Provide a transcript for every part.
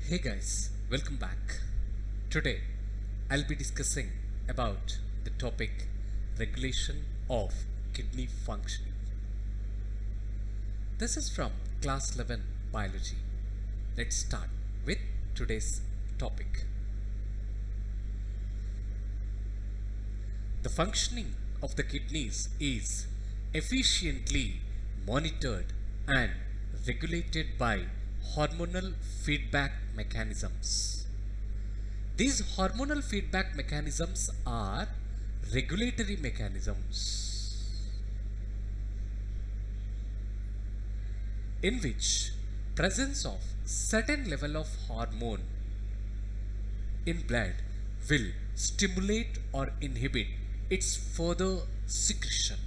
Hey guys, welcome back. Today I'll be discussing about the topic regulation of kidney functioning. This is from class 11 biology. Let's start with today's topic. The functioning of the kidneys is efficiently monitored and regulated by hormonal feedback mechanisms. These hormonal feedback mechanisms are regulatory mechanisms in which presence of certain level of hormone in blood will stimulate or inhibit its further secretion.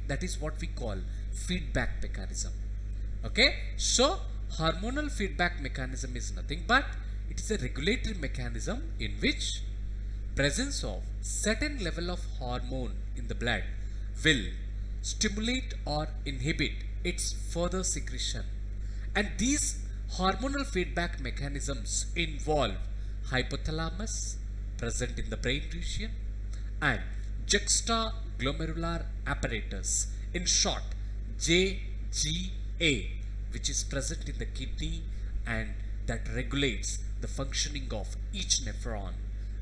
That is what we call feedback mechanism. Okay, so hormonal feedback mechanism is nothing but it is a regulatory mechanism in which presence of certain level of hormone in the blood will stimulate or inhibit its further secretion. And these hormonal feedback mechanisms involve hypothalamus present in the brain region and juxtaglomerular apparatus, in short JGA, which is present in the kidney and that regulates the functioning of each nephron.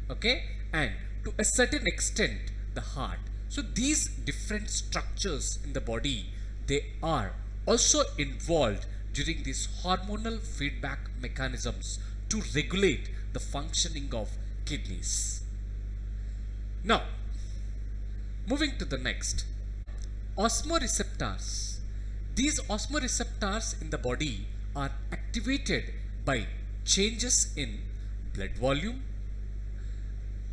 Okay, and to a certain extent the heart. So these different structures in the body, they are also involved during these hormonal feedback mechanisms to regulate the functioning of kidneys. Now moving to the next, osmoreceptors. These osmoreceptors in the body are activated by changes in blood volume,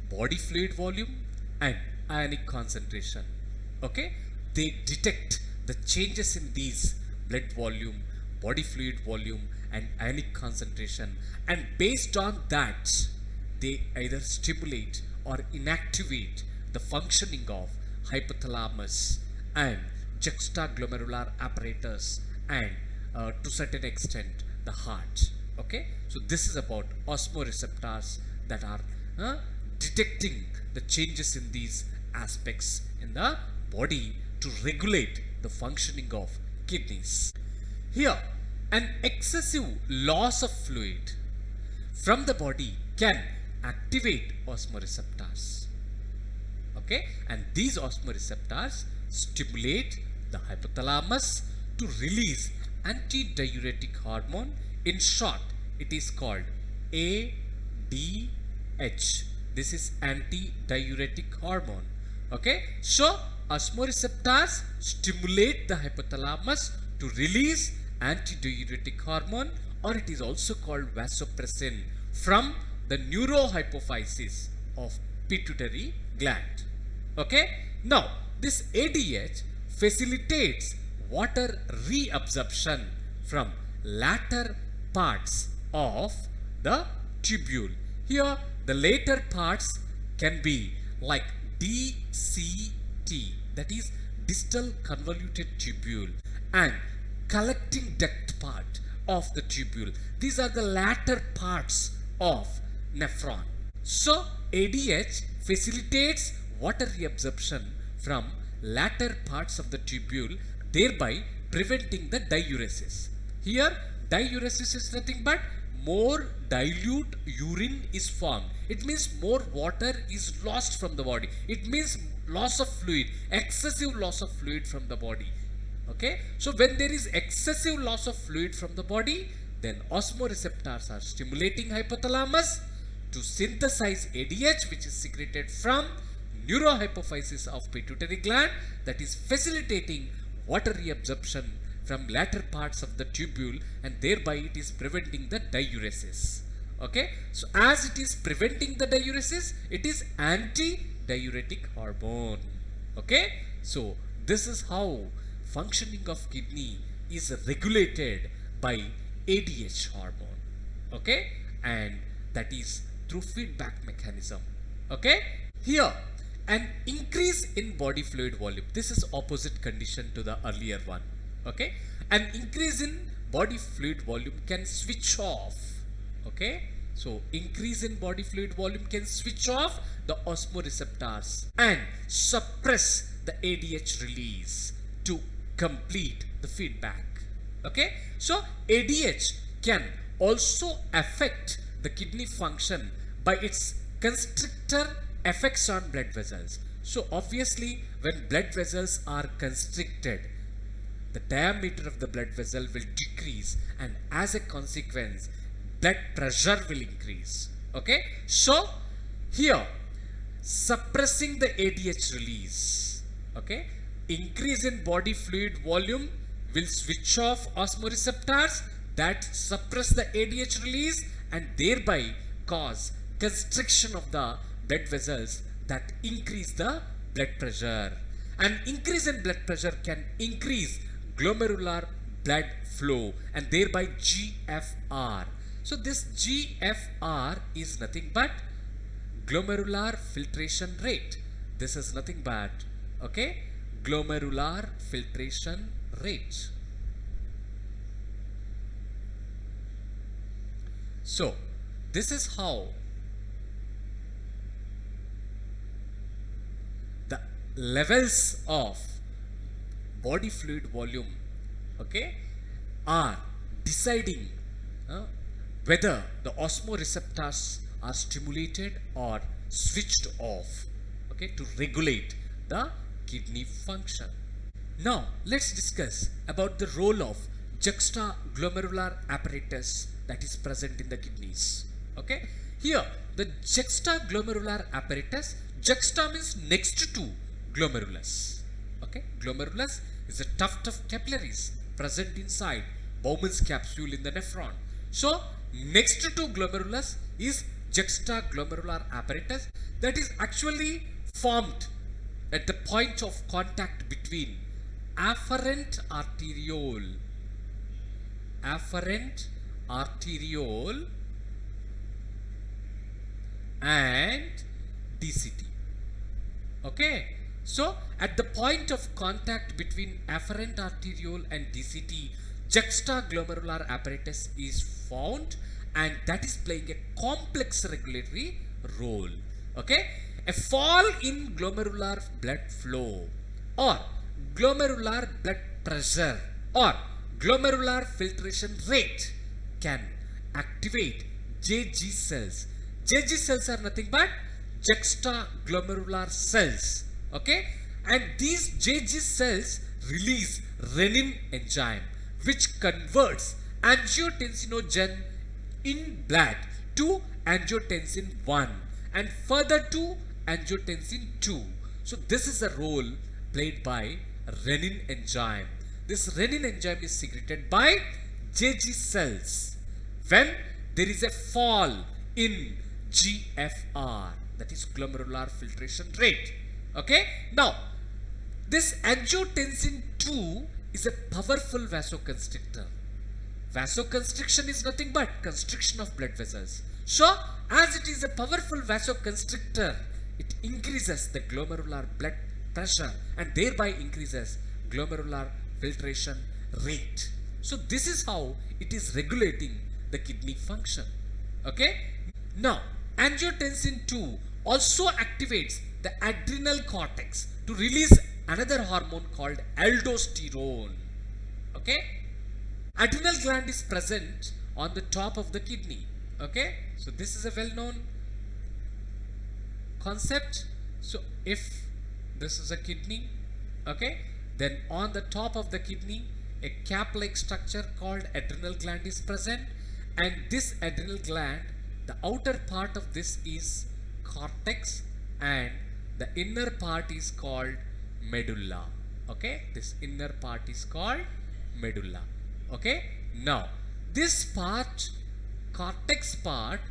body fluid volume and ionic concentration. Okay, they detect the changes in these blood volume, body fluid volume and ionic concentration, and based on that they either stimulate or inactivate the functioning of hypothalamus and juxtaglomerular apparatus and to certain extent the heart. Okay, so this is about osmoreceptors that are detecting the changes in these aspects in the body to regulate the functioning of kidneys. Here, an excessive loss of fluid from the body can activate osmoreceptors. Okay, and these osmoreceptors stimulate the hypothalamus to release antidiuretic hormone. In short, it is called ADH. This is antidiuretic hormone. Okay, so osmoreceptors stimulate the hypothalamus to release antidiuretic hormone, or it is also called vasopressin, from the neurohypophysis of pituitary gland. Okay, now this ADH facilitates water reabsorption from latter parts of the tubule. Here the later parts can be like DCT, that is distal convoluted tubule, and collecting duct part of the tubule. These are the latter parts of nephron. So ADH facilitates water reabsorption from latter parts of the tubule, thereby preventing the diuresis. Here diuresis is nothing but more dilute urine is formed. It means more water is lost from the body. It means loss of fluid, excessive loss of fluid from the body. Okay, so when there is excessive loss of fluid from the body, then osmoreceptors are stimulating hypothalamus to synthesize ADH, which is secreted from neurohypophysis of pituitary gland, that is facilitating water reabsorption from latter parts of the tubule, and thereby it is preventing the diuresis. Okay, so as it is preventing the diuresis, it is anti-diuretic hormone. Okay, so this is how functioning of kidney is regulated by ADH hormone. Okay, and that is through feedback mechanism. Okay, here an increase in body fluid volume. This is opposite condition to the earlier one. Okay, an increase in body fluid volume can switch off Okay, so increase in body fluid volume can switch off the osmoreceptors and suppress the ADH release to complete the feedback. Okay, so ADH can also affect the kidney function by its constrictor effects on blood vessels. So obviously, when blood vessels are constricted, the diameter of the blood vessel will decrease, and as a consequence blood pressure will increase. Okay, so here suppressing the ADH release, okay, increase in body fluid volume will switch off osmoreceptors that suppress the ADH release and thereby cause constriction of the blood vessels that increase the blood pressure. An increase in blood pressure can increase glomerular blood flow and thereby GFR. So this GFR is nothing but glomerular filtration rate. This is nothing but, okay, glomerular filtration rate. So this is how the levels of body fluid volume, okay, are deciding whether the osmoreceptors are stimulated or switched off, okay, to regulate the kidney function. Now let's discuss about the role of juxtaglomerular apparatus that is present in the kidneys. Okay, here the juxtaglomerular apparatus, juxta means next to glomerulus. Okay, glomerulus is a tuft of capillaries present inside Bowman's capsule in the nephron. So next to glomerulus is juxtaglomerular apparatus that is actually formed at the point of contact between afferent arteriole and DCT. Okay, so at the point of contact between afferent arteriole and DCT, juxtaglomerular apparatus is found, and that is playing a complex regulatory role. Okay, a fall in glomerular blood flow or glomerular blood pressure or glomerular filtration rate can activate JG cells. JG cells are nothing but juxtaglomerular cells. Okay, and these JG cells release renin enzyme which converts angiotensinogen in blood to angiotensin 1 and further to angiotensin 2. So this is a role played by renin enzyme. This renin enzyme is secreted by JG cells when there is a fall in GFR, that is glomerular filtration rate. Okay, now this angiotensin 2 is a powerful vasoconstrictor. Vasoconstriction is nothing but constriction of blood vessels. So as it is a powerful vasoconstrictor, it increases the glomerular blood pressure and thereby increases glomerular filtration rate. So this is how it is regulating the kidney function. Okay, now angiotensin 2 also activates the adrenal cortex to release another hormone called aldosterone. Okay, adrenal gland is present on the top of the kidney. Okay, so this is a well-known concept. So if this is a kidney, okay, then on the top of the kidney a cap-like structure called adrenal gland is present, and this adrenal gland, the outer part of this is cortex and the inner part is called medulla. Okay, this inner part is called medulla. Okay, now this part, cortex part,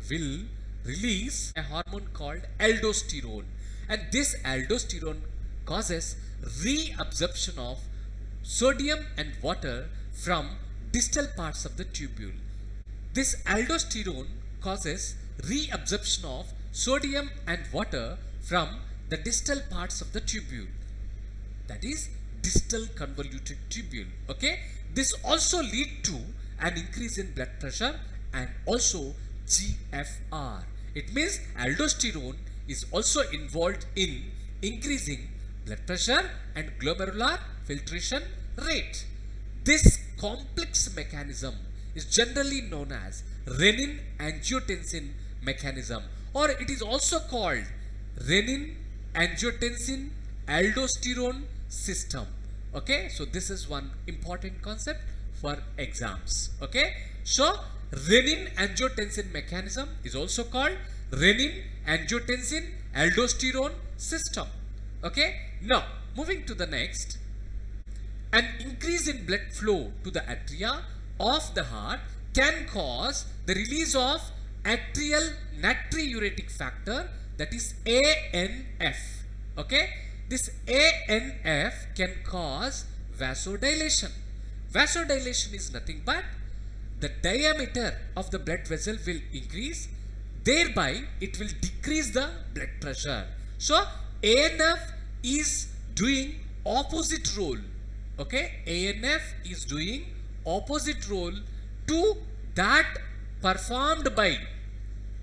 will release a hormone called aldosterone, and this aldosterone causes reabsorption of sodium and water from distal parts of the tubule. This aldosterone causes reabsorption of sodium and water from the distal parts of the tubule, that is distal convoluted tubule. Okay, this also lead to an increase in blood pressure and also GFR. It means aldosterone is also involved in increasing blood pressure and glomerular filtration rate. This complex mechanism is generally known as renin-angiotensin mechanism, or it is also called renin-angiotensin aldosterone system. Okay, so this is one important concept for exams. Okay, so renin-angiotensin mechanism is also called renin-angiotensin aldosterone system. Okay, now moving to the next. An increase in blood flow to the atria of the heart can cause the release of atrial natriuretic factor, that is ANF. Okay, this ANF can cause vasodilation. Vasodilation is nothing but the diameter of the blood vessel will increase, thereby it will decrease the blood pressure. So ANF is doing opposite role. Okay, ANF is doing opposite role to that performed by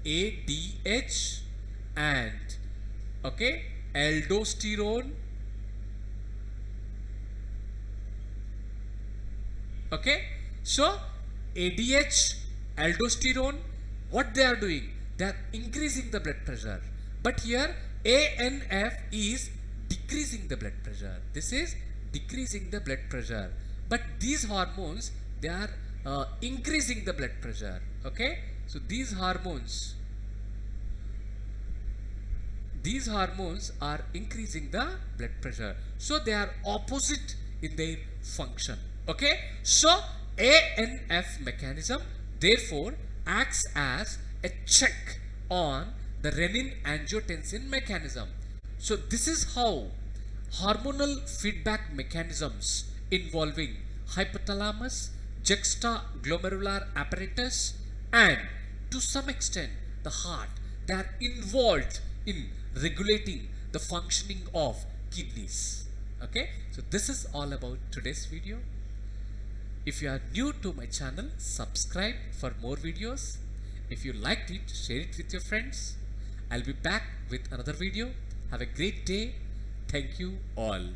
ADH and okay, aldosterone. Okay, so ADH, aldosterone, what they are doing? They are increasing the blood pressure. But here ANF is decreasing the blood pressure. This is decreasing the blood pressure. But these hormones, they are increasing the blood pressure. Okay, so these hormones are increasing the blood pressure. So they are opposite in their function. Okay, so ANF mechanism therefore acts as a check on the renin-angiotensin mechanism. So this is how hormonal feedback mechanisms involving hypothalamus, juxtaglomerular apparatus, and to some extent the heart, they are involved in regulating the functioning of kidneys. Okay, so this is all about today's video. If you are new to my channel, subscribe for more videos. If you liked it, share it with your friends. I'll be back with another video. Have a great day. Thank you all.